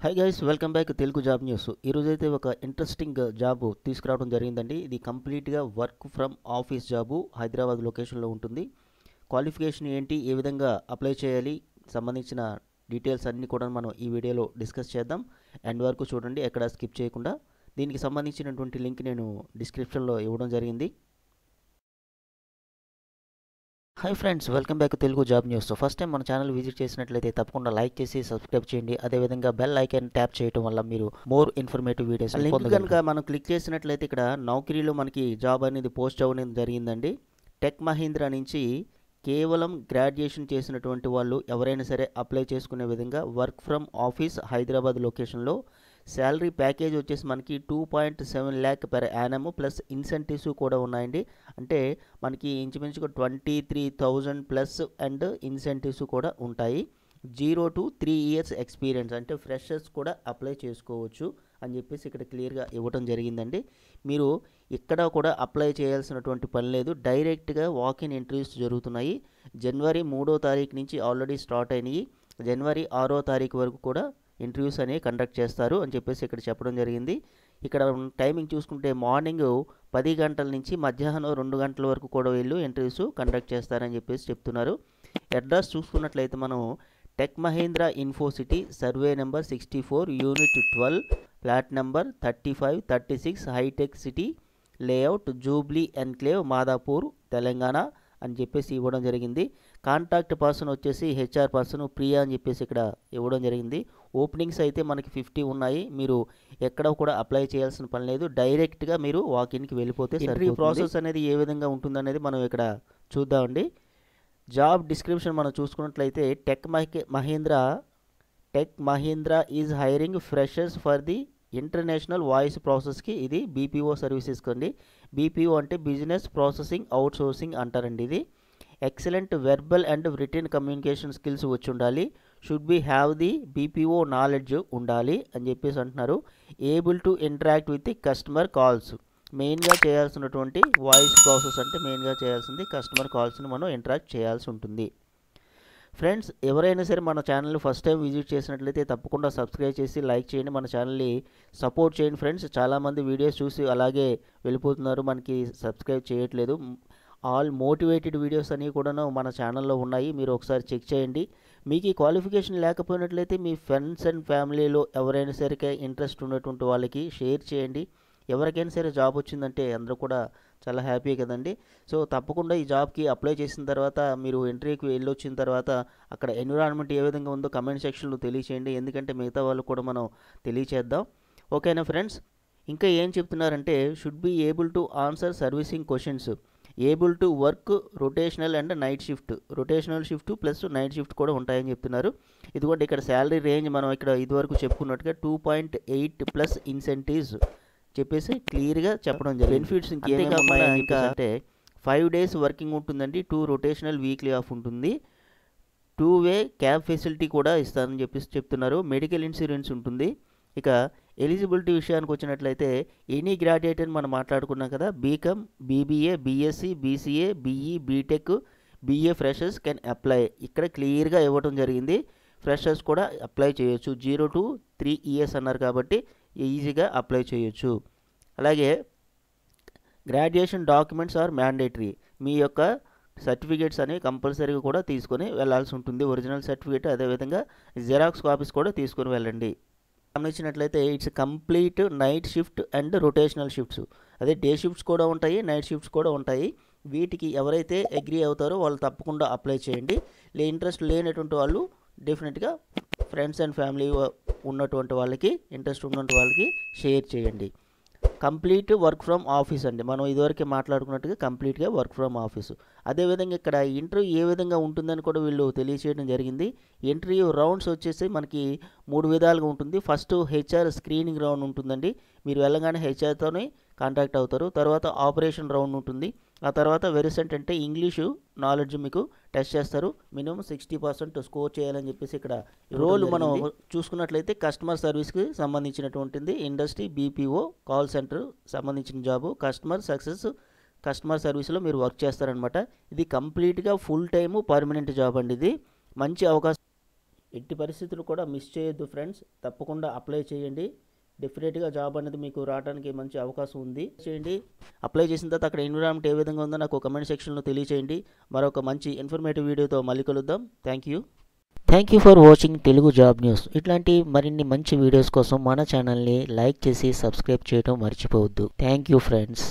Hi guys, welcome back Telugu job news. ఈరోజైతే ఒక interesting job తీసుకురావడం జరిగిందండి. ఇది కంప్లీట్గా work from office job Hyderabad లొకేషన్లో ఉంటుంది. క్వాలిఫికేషన్ ఏంటి, ఏ విధంగా అప్లై చేయాలి, సంబంధించిన డీటెయిల్స్ అన్నీ కూడా మనం ఈ వీడియోలో డిస్కస్ చేద్దాం. ఎండ్ వరకు చూడండి, ఎక్కడ స్కిప్ చేయకుండా. దీనికి సంబంధించినటువంటి లింక్ నేను డిస్క్రిప్షన్లో ఇవ్వడం జరిగింది. Hi friends, welcome back Telugu job news. First time మన ఛానల్ విజిట్ చేసినట్లయితే తప్పకుండా లైక్ చేసి సబ్స్క్రైబ్ చేయండి. అదేవిధంగా బెల్ ఐకాన్ ట్యాప్ చేయడం వల్ల మీరు మోర్ ఇన్ఫర్మేటివ్ వీడియోస్ లింక్ కనుక మనం క్లిక్ చేసినట్లయితే ఇక్కడ నౌకరీలో మనకి జాబ్ అనేది పోస్ట్ అవ్వడం జరిగిందండి. టెక్ మహీంద్రా నుంచి కేవలం గ్రాడ్యుయేషన్ చేసినటువంటి వాళ్ళు ఎవరైనా సరే అప్లై చేసుకునే విధంగా వర్క్ ఫ్రమ్ ఆఫీస్ హైదరాబాద్ లొకేషన్లో శాలరీ ప్యాకేజ్ వచ్చేసి మనకి 2.7 lakh per annum plus incentives కూడా ఉన్నాయండి. అంటే మనకి ఇంచుమించుగా 23,000 ప్లస్ అండ్ ఇన్సెంటివ్స్ కూడా ఉంటాయి. 0 to 3 years ఎక్స్పీరియన్స్ అంటే ఫ్రెషర్స్ కూడా అప్లై చేసుకోవచ్చు అని చెప్పేసి ఇక్కడ క్లియర్గా ఇవ్వడం జరిగిందండి. మీరు ఇక్కడ కూడా అప్లై చేయాల్సినటువంటి పని లేదు, డైరెక్ట్గా వాకిన్ ఇంటర్వ్యూస్ జరుగుతున్నాయి. జనవరి 3వ తారీఖు నుంచి ఆల్రెడీ స్టార్ట్ అయినాయి. జనవరి 6వ తారీఖు వరకు కూడా ఇంటర్వ్యూస్ అనేవి కండక్ట్ చేస్తారు అని చెప్పేసి ఇక్కడ చెప్పడం జరిగింది. ఇక్కడ టైమింగ్ చూసుకుంటే మార్నింగ్ 10 గంటల నుంచి మధ్యాహ్నం 2 గంటల వరకు కూడా వీళ్ళు ఇంటర్వ్యూస్ కండక్ట్ చేస్తారని చెప్పేసి చెప్తున్నారు. అడ్రస్ చూసుకున్నట్లయితే మనం Tech Mahindra Infocity survey number 64 unit 12 flat number 3536 హైటెక్ సిటీ లేఅవుట్ జూబ్లీ ఎన్క్లేవ్ మాదాపూర్ తెలంగాణ అని చెప్పేసి ఇవ్వడం జరిగింది. కాంటాక్ట్ పర్సన్ వచ్చేసి హెచ్ఆర్ పర్సన్ ప్రియా అని చెప్పేసి ఇక్కడ ఇవ్వడం జరిగింది. ఓపెనింగ్స్ అయితే మనకి 50 ఉన్నాయి. మీరు ఎక్కడ కూడా అప్లై చేయాల్సిన పని లేదు, డైరెక్ట్గా మీరు వాకిన్కి వెళ్ళిపోతే ఇంటర్వ్యూ ప్రాసెస్ అనేది ఏ విధంగా ఉంటుందనేది మనం ఇక్కడ చూద్దామండి. జాబ్ డిస్క్రిప్షన్ మనం చూసుకున్నట్లయితే Tech Mahindra is hiring freshers for the international voice ప్రాసెస్కి. ఇది బీపీఓ సర్వీసెస్కి అండి. బీపీఓ అంటే బిజినెస్ ప్రాసెసింగ్ అవుట్సోర్సింగ్ అంటారండి. ఇది excellent verbal and written communication skills వచ్చి ఉండాలి. Should be have the BPO knowledge ఉండాలి అని చెప్పేసి అంటున్నారు. Able to interact with the customer calls. మెయిన్గా చేయాల్సినటువంటి వాయిస్ ప్రాసెస్ అంటే మెయిన్గా చేయాల్సింది కస్టమర్ కాల్స్ని మనం ఇంటరాక్ట్ చేయాల్సి ఉంటుంది. ఫ్రెండ్స్, ఎవరైనా సరే మన ఛానల్ని ఫస్ట్ టైం విజిట్ చేసినట్లయితే తప్పకుండా సబ్స్క్రైబ్ చేసి లైక్ చేయండి, మన ఛానల్ని సపోర్ట్ చేయండి. ఫ్రెండ్స్, చాలామంది వీడియోస్ చూసి అలాగే వెళ్ళిపోతున్నారు, మనకి సబ్స్క్రైబ్ చేయట్లేదు. ఆల్ మోటివేటెడ్ వీడియోస్ అనేవి కూడా మన ఛానల్లో ఉన్నాయి, మీరు ఒకసారి చెక్ చేయండి. మీకు ఈ క్వాలిఫికేషన్ లేకపోయినట్లయితే మీ ఫ్రెండ్స్ అండ్ ఫ్యామిలీలో ఎవరైనా సరే ఇంట్రెస్ట్ ఉన్నటువంటి వాళ్ళకి షేర్ చేయండి. ఎవరికైనా సరే జాబ్ వచ్చిందంటే అందరూ కూడా చాలా హ్యాపీ కదండి. సో తప్పకుండా ఈ జాబ్కి అప్లై చేసిన తర్వాత మీరు ఇంటర్వ్యూకి వెళ్ళొచ్చిన తర్వాత అక్కడ ఎన్విరాన్మెంట్ ఏ విధంగా ఉందో కమెంట్ సెక్షన్లో తెలియచేయండి, ఎందుకంటే మిగతా వాళ్ళు కూడా మనం తెలియచేద్దాం. ఓకేనా ఫ్రెండ్స్, ఇంకా ఏం చెప్తున్నారంటే should be able to answer servicing questions, able to work rotational and night shift, rotational shift plus night shift కూడా ఉంటాయని చెప్తున్నారు. ఇదిగోండి ఇక్కడ శాలరీ రేంజ్ మనం ఇక్కడ ఇదివరకు చెప్పుకున్నట్టుగా 2.8 ప్లస్ ఇన్సెంటివ్స్ చెప్పేసి క్లియర్గా చెప్పడం జరిగింది. బెనిఫిట్స్ ఇంకేమేమి ఉన్నాయని ఇంకా అంటే 5 days వర్కింగ్ ఉంటుందండి, 2 రొటేషనల్ వీక్లీ ఆఫ్ ఉంటుంది, 2 way క్యాబ్ ఫెసిలిటీ కూడా ఇస్తారని చెప్పేసి చెప్తున్నారు. మెడికల్ ఇన్సూరెన్స్ ఉంటుంది. ఇక ఎలిజిబిలిటీ విషయానికి వచ్చినట్లయితే ఎనీ గ్రాడ్యుయేట్ అని మనం మాట్లాడుకున్నాం కదా, BCom, BBA, BSc, BCA, BE, BTech, BA freshers can apply. ఇక్కడ క్లియర్గా ఇవ్వడం జరిగింది, ఫ్రెషర్స్ కూడా అప్లై చేయొచ్చు. 0 to 3 years అన్నారు కాబట్టి ఈజీగా అప్లై చేయొచ్చు. అలాగే గ్రాడ్యుయేషన్ డాక్యుమెంట్స్ ఆర్ మ్యాండేటరీ. మీ యొక్క సర్టిఫికేట్స్ అనేవి కంపల్సరీగా కూడా తీసుకొని వెళ్ళాల్సి ఉంటుంది. ఒరిజినల్ సర్టిఫికేట్, అదేవిధంగా జిరాక్స్ కాపీస్ కూడా తీసుకొని వెళ్ళండి. గమనించినట్లయితే it's complete night shift and rotational shifts, అదే డే షిఫ్ట్స్ కూడా ఉంటాయి, నైట్ షిఫ్ట్స్ కూడా ఉంటాయి. వీటికి ఎవరైతే అగ్రీ అవుతారో వాళ్ళు తప్పకుండా అప్లై చేయండి. ఇంట్రెస్ట్ లేనటువంటి వాళ్ళు డెఫినెట్గా ఫ్రెండ్స్ అండ్ ఫ్యామిలీ ఉన్నటువంటి వాళ్ళకి, ఇంట్రెస్ట్ ఉన్నటువంటి వాళ్ళకి షేర్ చేయండి. కంప్లీట్ వర్క్ ఫ్రమ్ ఆఫీస్ అండి, మనం ఇదివరకే మాట్లాడుకున్నట్టుగా కంప్లీట్గా వర్క్ ఫ్రమ్ ఆఫీసు. అదేవిధంగా ఇక్కడ ఇంటర్వ్యూ ఏ విధంగా ఉంటుందని కూడా వీళ్ళు తెలియచేయడం జరిగింది. ఇంటర్వ్యూ రౌండ్స్ వచ్చేసి మనకి 3 విధాలుగా ఉంటుంది. ఫస్ట్ హెచ్ఆర్ స్క్రీనింగ్ రౌండ్ ఉంటుందండి, మీరు వెళ్ళగానే హెచ్ఆర్తోనే కాంటాక్ట్ అవుతారు. తర్వాత ఆపరేషన్ రౌండ్ ఉంటుంది. ఆ తర్వాత వెరిసెంట్ అంటే ఇంగ్లీషు నాలెడ్జ్ మీకు టెస్ట్ చేస్తారు, మినిమం 60% స్కోర్ చేయాలని చెప్పేసి ఇక్కడ రోల్ మనం చూసుకున్నట్లయితే కస్టమర్ సర్వీస్కి సంబంధించినటువంటిది. ఇండస్ట్రీ బీపీఓ కాల్ సెంటర్ సంబంధించిన జాబు, కస్టమర్ సర్వీస్లో మీరు వర్క్ చేస్తారనమాట. ఇది కంప్లీట్గా ఫుల్ టైము పర్మనెంట్ జాబ్ అండి. ఇది మంచి అవకాశం. ఎట్టి పరిస్థితులు కూడా మిస్ చేయొద్దు ఫ్రెండ్స్, తప్పకుండా అప్లై చేయండి. డెఫినెట్గా జాబ్ అనేది మీకు రావడానికి మంచి అవకాశం ఉంది. చేయండి. అప్లై చేసిన తర్వాత అక్కడ ఎన్విరాన్మెంట్ ఏ విధంగా ఉందో నాకు కమెంట్ సెక్షన్లో తెలియచేయండి. మరొక మంచి ఇన్ఫర్మేటివ్ వీడియోతో మళ్ళీ కలుద్దాం. Thank you for watching Telugu job news. ఇట్లాంటి మరిన్ని మంచి వీడియోస్ కోసం మన ఛానల్ని లైక్ చేసి సబ్స్క్రైబ్ చేయడం మర్చిపోవద్దు. Thank you friends.